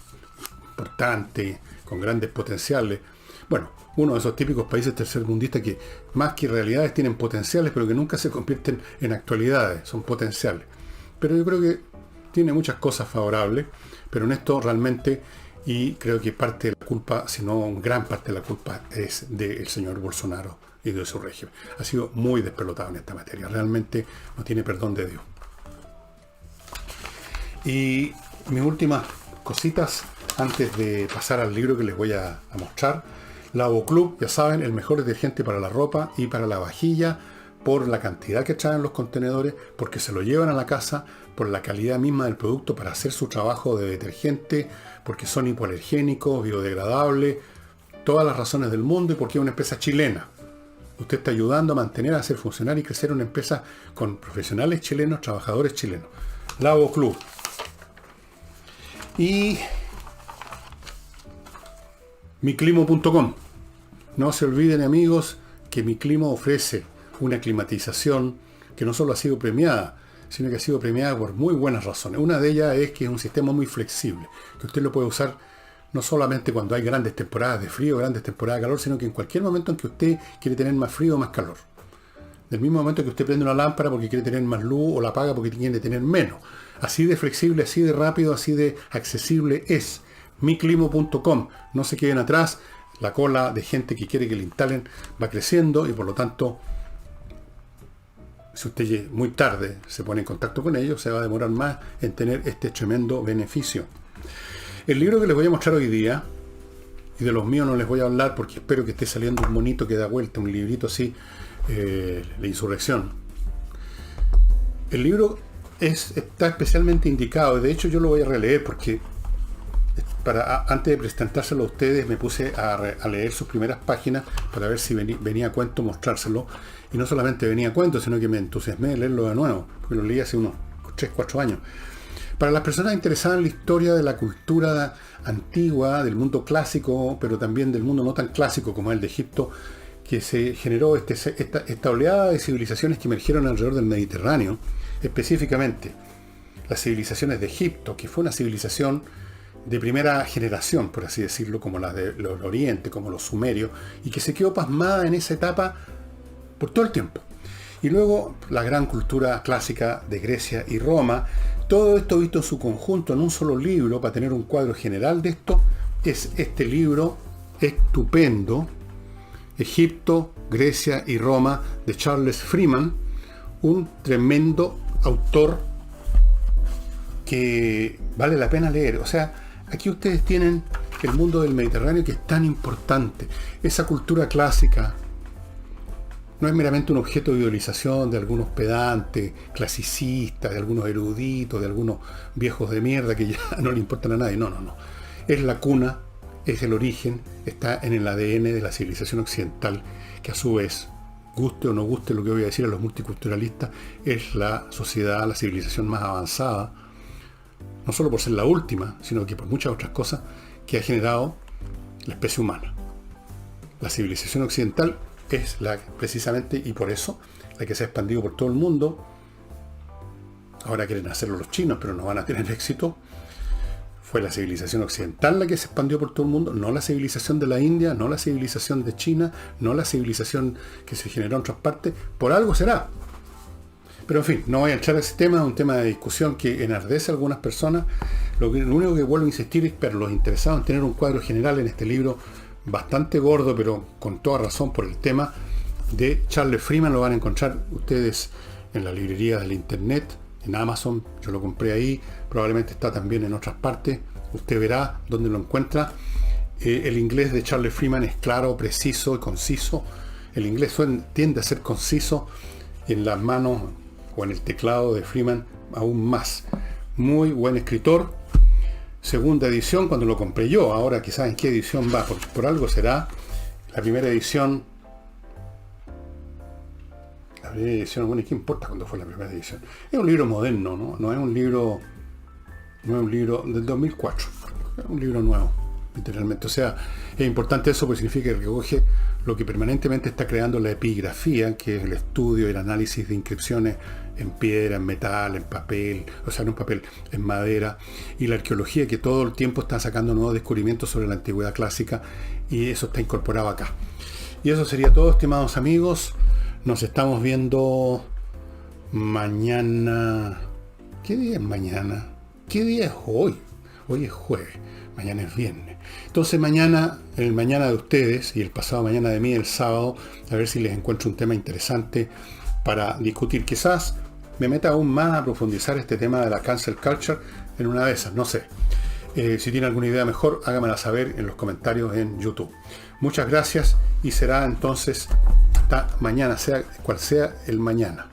importante, con grandes potenciales. Bueno, uno de esos típicos países tercermundistas que más que realidades tienen potenciales, pero que nunca se convierten en actualidades, son potenciales. Pero yo creo que tiene muchas cosas favorables, pero en esto realmente, y creo que parte de la culpa, si no gran parte de la culpa, es del señor Bolsonaro y de su régimen. Ha sido muy despelotado en esta materia, realmente no tiene perdón de Dios. Y mis últimas cositas antes de pasar al libro que les voy a mostrar. Lavo Club, ya saben, el mejor detergente para la ropa y para la vajilla, por la cantidad que traen los contenedores, porque se lo llevan a la casa, por la calidad misma del producto para hacer su trabajo de detergente, porque son hipoalergénicos, biodegradables, todas las razones del mundo, y porque es una empresa chilena. Usted está ayudando a mantener, a hacer funcionar y crecer una empresa con profesionales chilenos, trabajadores chilenos. Lavo Club. Y miclimo.com. No se olviden, amigos, que Miclimo ofrece una climatización que no solo ha sido premiada, sino que ha sido premiada por muy buenas razones. Una de ellas es que es un sistema muy flexible, que usted lo puede usar no solamente cuando hay grandes temporadas de frío, grandes temporadas de calor, sino que en cualquier momento en que usted quiere tener más frío o más calor. Del mismo momento que usted prende una lámpara porque quiere tener más luz, o la apaga porque quiere tener menos. Así de flexible, así de rápido, así de accesible es miclimo.com. No se queden atrás, la cola de gente que quiere que le instalen va creciendo, y por lo tanto, si usted muy tarde se pone en contacto con ellos, se va a demorar más en tener este tremendo beneficio. El libro que les voy a mostrar hoy día, y de los míos no les voy a hablar porque espero que esté saliendo un monito que da vuelta, un librito así, La Insurrección. El libro está especialmente indicado, de hecho yo lo voy a releer porque antes de presentárselo a ustedes me puse a leer sus primeras páginas para ver si venía a cuento mostrárselo, y no solamente venía a cuento, sino que me entusiasmé de leerlo de nuevo, porque lo leí hace unos 3, 4 años. Para las personas interesadas en la historia de la cultura antigua, del mundo clásico, pero también del mundo no tan clásico como el de Egipto, que se generó esta oleada de civilizaciones que emergieron alrededor del Mediterráneo, específicamente las civilizaciones de Egipto, que fue una civilización de primera generación, por así decirlo, como las del Oriente, como los sumerios, y que se quedó pasmada en esa etapa por todo el tiempo. Y luego la gran cultura clásica de Grecia y Roma. Todo esto visto en su conjunto en un solo libro, para tener un cuadro general de esto, es este libro estupendo, Egipto, Grecia y Roma, de Charles Freeman, un tremendo autor que vale la pena leer. O sea, aquí ustedes tienen el mundo del Mediterráneo, que es tan importante. Esa cultura clásica no es meramente un objeto de idealización de algunos pedantes, clasicistas, de algunos eruditos, de algunos viejos de mierda que ya no le importan a nadie. No. Es la cuna, es el origen, está en el ADN de la civilización occidental, que a su vez, guste o no guste lo que voy a decir a los multiculturalistas, es la sociedad, la civilización más avanzada, no solo por ser la última, sino que por muchas otras cosas que ha generado la especie humana. La civilización occidental es precisamente, y por eso, la que se ha expandido por todo el mundo. Ahora quieren hacerlo los chinos, pero no van a tener éxito. Fue la civilización occidental la que se expandió por todo el mundo, no la civilización de la India, no la civilización de China, no la civilización que se generó en otras partes. Por algo será. Pero en fin, no voy a entrar a ese tema, es un tema de discusión que enardece a algunas personas. Lo único que vuelvo a insistir es para los interesados en tener un cuadro general en este libro bastante gordo, pero con toda razón por el tema, de Charles Freeman. Lo van a encontrar ustedes en la librería del internet, en Amazon. Yo lo compré ahí, probablemente está también en otras partes. Usted verá dónde lo encuentra. El inglés de Charles Freeman es claro, preciso y conciso. El inglés tiende a ser conciso, en las manos o en el teclado de Freeman aún más. Muy buen escritor. Segunda edición cuando lo compré yo. Ahora quizás en qué edición va, por algo será. La primera edición, bueno, ¿y qué importa cuándo fue la primera edición? Es un libro moderno, no es un libro del 2004, es un libro nuevo, literalmente. O sea, es importante eso porque significa que recoge lo que permanentemente está creando la epigrafía, que es el estudio y el análisis de inscripciones en piedra, en metal, en papel, o sea, no en papel, en madera, y la arqueología, que todo el tiempo está sacando nuevos descubrimientos sobre la antigüedad clásica, y eso está incorporado acá. Y eso sería todo, estimados amigos. Nos estamos viendo mañana. ¿Qué día es mañana? ¿Qué día es hoy? Hoy es jueves, mañana es viernes. Entonces mañana, el mañana de ustedes y el pasado mañana de mí, el sábado, a ver si les encuentro un tema interesante para discutir. Quizás me meta aún más a profundizar este tema de la cancel culture en una de esas, no sé. Si tiene alguna idea mejor, hágamela saber en los comentarios en YouTube. Muchas gracias y será entonces hasta mañana, sea cual sea el mañana.